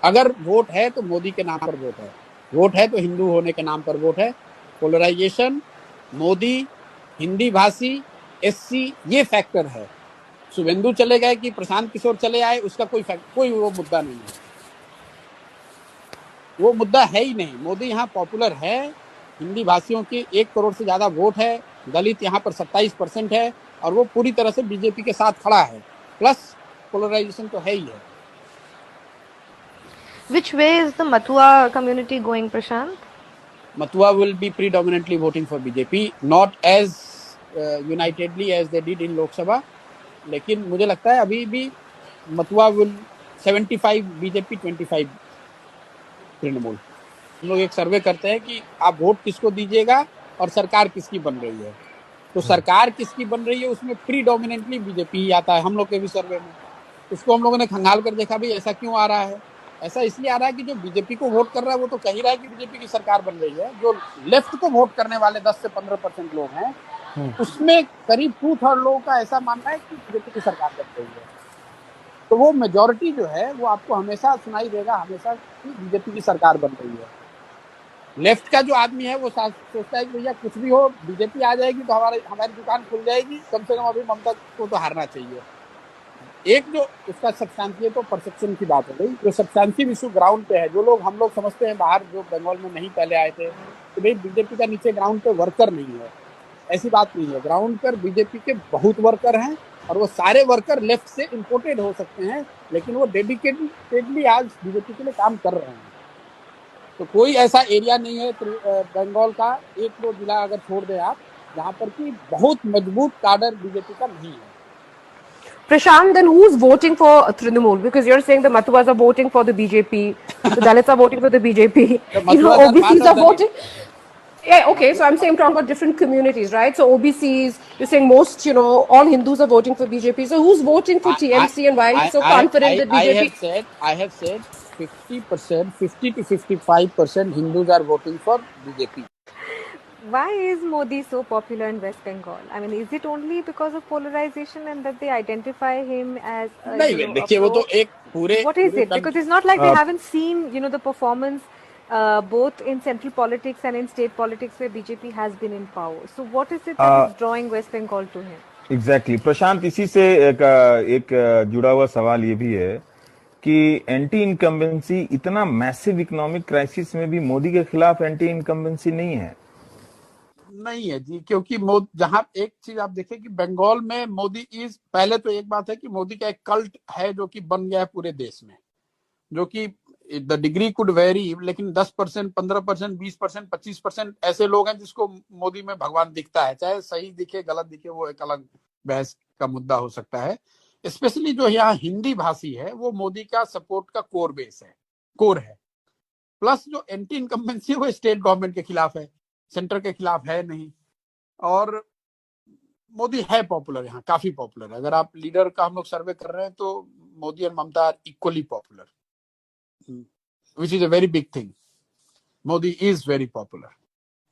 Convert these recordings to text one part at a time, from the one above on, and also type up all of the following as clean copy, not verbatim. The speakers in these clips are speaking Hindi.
अगर वोट है तो मोदी के नाम पर वोट है, वोट है तो हिंदू होने के नाम पर वोट है। पोलराइजेशन, मोदी, हिंदी भाषी, एससी, ये फैक्टर है। शुभेंदु चले गए कि प्रशांत किशोर चले आए, उसका कोई वो मुद्दा नहीं है, वो मुद्दा है ही नहीं। मोदी यहाँ पॉपुलर है, हिंदी भाषियों की 1 करोड़ से ज्यादा वोट है, दलित यहाँ पर 27% है, और वो पूरी तरह से बीजेपी के साथ खड़ा है। प्लस पोलराइजेशन तो है ही है। Which way is the Matua community going, Prashant? Matua will be predominantly voting for BJP, not as unitedly as they did in Lok Sabha, लेकिन मुझे लगता है अभी भी मथुआ विल 75 बीजेपी 25 तृणमूल। हम लोग एक सर्वे करते हैं कि आप वोट किसको दीजिएगा और सरकार किसकी बन रही है, तो सरकार किसकी बन रही है उसमें प्रीडोमिनेंटली बीजेपी ही आता है हम लोग के भी सर्वे में। उसको हम लोगों ने खंगाल कर देखा भाई ऐसा क्यों आ रहा है। ऐसा इसलिए आ रहा है कि जो बीजेपी को वोट कर रहा है वो तो कह ही रहा है कि बीजेपी की सरकार बन रही है। जो लेफ्ट को वोट करने वाले 10 से 15% लोग हैं, उसमें करीब 2/3 लोगों का ऐसा मानना है कि बीजेपी की सरकार बन रही है। तो वो मेजोरिटी जो है वो आपको हमेशा सुनाई देगा, हमेशा कि बीजेपी की सरकार बन रही है। लेफ्ट का जो आदमी है वो सोचता है कि भैया कुछ भी हो, बीजेपी आ जाएगी तो हमारी दुकान खुल जाएगी, कम से कम अभी ममता को तो हारना चाहिए। एक जो उसका सब्सटेंशियल तो परसेप्शन की बात हो गई, जो सब्सटेंशियल इशू ग्राउंड पे है, जो लोग हम लोग समझते हैं बाहर जो बंगाल में नहीं पहले आए थे कि भाई बीजेपी का नीचे ग्राउंड पे वर्कर नहीं है, ऐसी बात नहीं है। ग्राउंड पर बीजेपी के बहुत वर्कर हैं, और वो सारे वर्कर लेफ्ट से इंपोर्टेड हो सकते हैं, लेकिन वो डेडिकेटेडली आज बीजेपी के लिए काम कर रहे हैं। तो कोई ऐसा एरिया नहीं है बंगाल का, एक दो जिला अगर छोड़ दें आप, जहां पर कि बहुत मजबूत काडर बीजेपी का नहीं है। Prashant, then who's voting for Trinamool? Because you're saying the Mathuas are voting for the BJP, the Dalits are voting for the BJP, OBCs are voting. Yeah, okay, so I'm saying I'm talking about different communities, right? So OBCs, you're saying most, all Hindus are voting for BJP. So who's voting for TMC and why are you so confident that BJP? I have said 50%, 50 to 55% Hindus are voting for BJP. Why is Modi so popular in West Bengal? I mean, is it only because of polarization and that they identify him as नहीं, देखिए वो तो एक पूरे what is it? Because it's not like they haven't seen, the performance both in central politics and in state politics where BJP has been in power. So what is it that is drawing West Bengal to him? Exactly. प्रशांत, इसी से एक जुड़ा हुआ सवाल ये भी है कि एंटी इनकम्बेंसी, इतना मैसिव इकोनॉमिक क्राइसिस में भी मोदी के खिलाफ एंटी इनकम्बेंसी नहीं है। नहीं है जी, क्योंकि जहां एक चीज आप देखें कि बंगाल में मोदी पहले तो एक बात है कि मोदी का एक कल्ट है जो कि बन गया है पूरे देश में, जो कि द डिग्री कुड वेरी, लेकिन 10%, 15%, 20%, 25% ऐसे लोग हैं जिसको मोदी में भगवान दिखता है। चाहे सही दिखे गलत दिखे वो एक अलग बहस का मुद्दा हो सकता है। स्पेशली जो यहाँ हिंदी भाषी है वो मोदी का सपोर्ट का कोर है। प्लस जो एंटी इनकम्बेंसी है वो स्टेट गवर्नमेंट के खिलाफ है, सेंटर के खिलाफ है नहीं। और मोदी है पॉपुलर, यहाँ काफी पॉपुलर है। अगर आप लीडर का हम लोग सर्वे कर रहे हैं तो मोदी और Mamata are equally popular, which is a very big thing. Modi is very popular.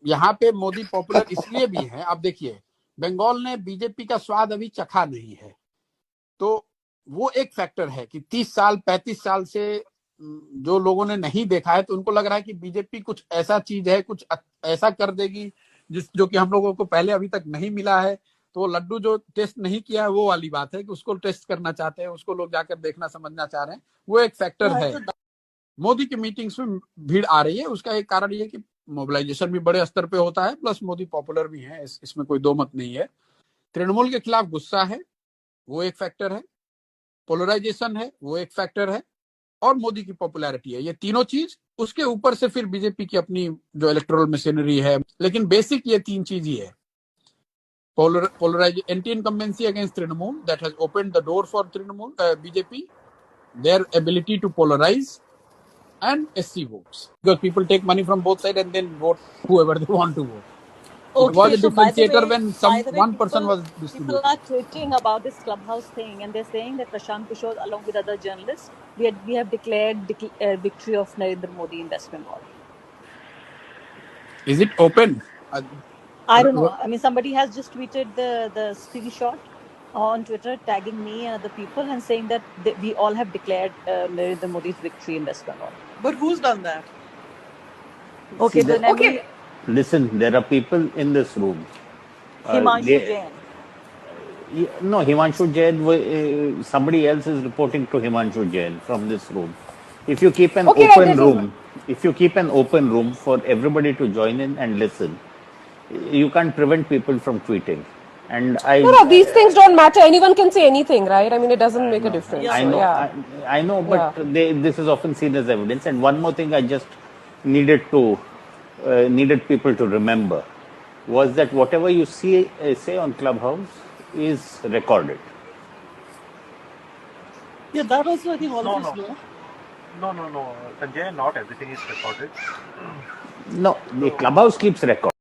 यहाँ पे मोदी पॉपुलर इसलिए भी है, आप देखिए बंगाल ने बीजेपी का स्वाद अभी चखा नहीं है, तो वो एक फैक्टर है कि 30 साल 35 साल से जो लोगों ने नहीं देखा है, तो उनको लग रहा है कि बीजेपी कुछ ऐसा चीज है, कुछ ऐसा कर देगी जो कि हम लोगों को पहले अभी तक नहीं मिला है। तो लड्डू जो टेस्ट नहीं किया है वो वाली बात है कि उसको टेस्ट करना चाहते हैं, उसको लोग जाकर देखना समझना चाह रहे हैं, वो एक फैक्टर है। मोदी की मीटिंग्स में भीड़ आ रही है, उसका एक कारण ये कि मोबिलाइजेशन भी बड़े स्तर पे होता है, प्लस मोदी पॉपुलर भी है, इसमें कोई दो मत नहीं है। तृणमूल के खिलाफ गुस्सा है, वो एक फैक्टर है, पोलराइजेशन है, वो एक फैक्टर है, और मोदी की पॉपुलैरिटी है। ये तीनों चीज, उसके ऊपर से फिर बीजेपी की अपनी जो इलेक्टोरल मशीनरी है, लेकिन बेसिक ये तीन चीज ही है। Anti incumbency against Trinamool, that has opened the door for Trinamool BJP, their ability to polarize, and SC votes, because people take money from both sides and then vote whoever they want to vote. Okay, it was a differentiator when one person was distributed. People are tweeting about this clubhouse thing, and they're saying that Prashant Kishore, along with other journalists, we have declared victory of Narendra Modi in West Bengal. Is it open? I don't know. I mean, somebody has just tweeted the screenshot. on Twitter tagging me and other people and saying that we all have declared Narendra Modi's victory in West Bengal. But who's done that? Okay, See, then Okay. listen, there are people in this room. Himanshu Jain. No, Himanshu Jain, somebody else is reporting to Himanshu Jain from this room. If you keep an Okay, open right, room, if you keep an open room for everybody to join in and listen, you can't prevent people from tweeting. And No, these things don't matter. Anyone can say anything, right? I mean, it doesn't make a difference. I So, know, yeah. I know, but this is often seen as evidence. And one more thing, I just needed people to remember was that whatever you say on Clubhouse is recorded. Yeah, that also I think all of us know. No, Sanjay, not everything is recorded. No, the Clubhouse keeps record.